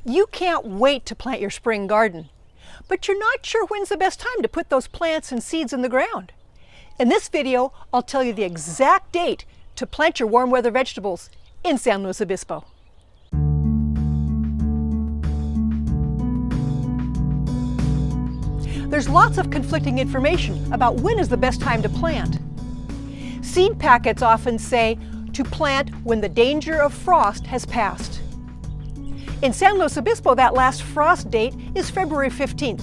You can't wait to plant your spring garden, but you're not sure when's the best time to put those plants and seeds in the ground. In this video, I'll tell you the exact date to plant your warm weather vegetables in San Luis Obispo. There's lots of conflicting information about when is the best time to plant. Seed packets often say to plant when the danger of frost has passed. In San Luis Obispo, that last frost date is February 15th.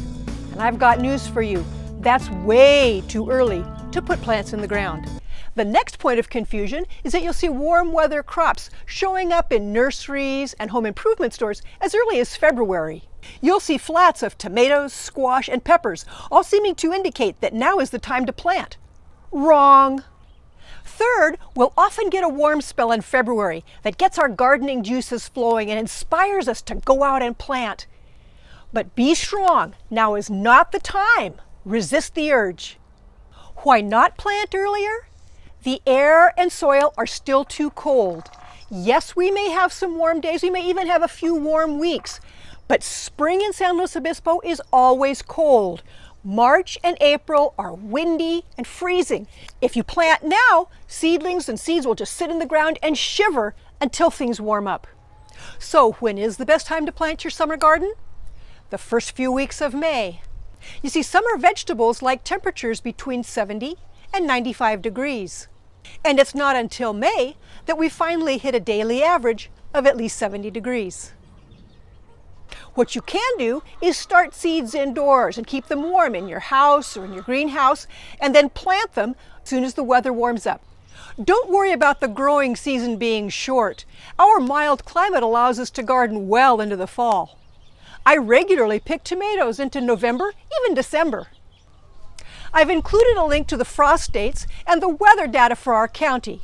And I've got news for you. That's way too early to put plants in the ground. The next point of confusion is that you'll see warm weather crops showing up in nurseries and home improvement stores as early as February. You'll see flats of tomatoes, squash, and peppers, all seeming to indicate that now is the time to plant. Wrong. Third, we'll often get a warm spell in February that gets our gardening juices flowing and inspires us to go out and plant. But be strong, now is not the time. Resist the urge. Why not plant earlier? The air and soil are still too cold. Yes, we may have some warm days, we may even have a few warm weeks, but spring in San Luis Obispo is always cold. March and April are windy and freezing. If you plant now, seedlings and seeds will just sit in the ground and shiver until things warm up. So when is the best time to plant your summer garden? The first few weeks of May. You see, summer vegetables like temperatures between 70 and 95 degrees. And it's not until May that we finally hit a daily average of at least 70 degrees. What you can do is start seeds indoors and keep them warm in your house or in your greenhouse, and then plant them as soon as the weather warms up. Don't worry about the growing season being short. Our mild climate allows us to garden well into the fall. I regularly pick tomatoes into November, even December. I've included a link to the frost dates and the weather data for our county.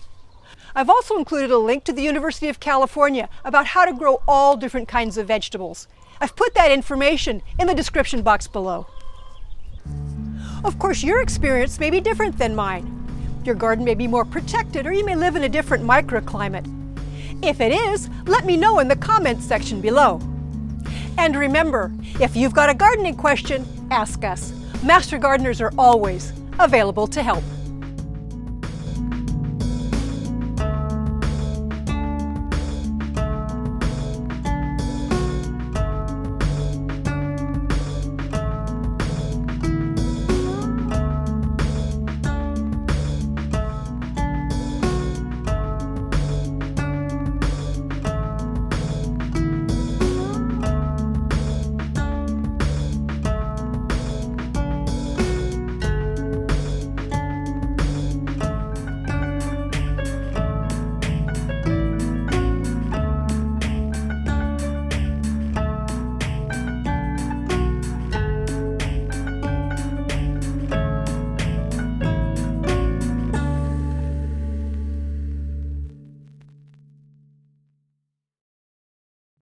I've also included a link to the University of California about how to grow all different kinds of vegetables. I've put that information in the description box below. Of course, your experience may be different than mine. Your garden may be more protected, or you may live in a different microclimate. If it is, let me know in the comments section below. And remember, if you've got a gardening question, ask us. Master gardeners are always available to help.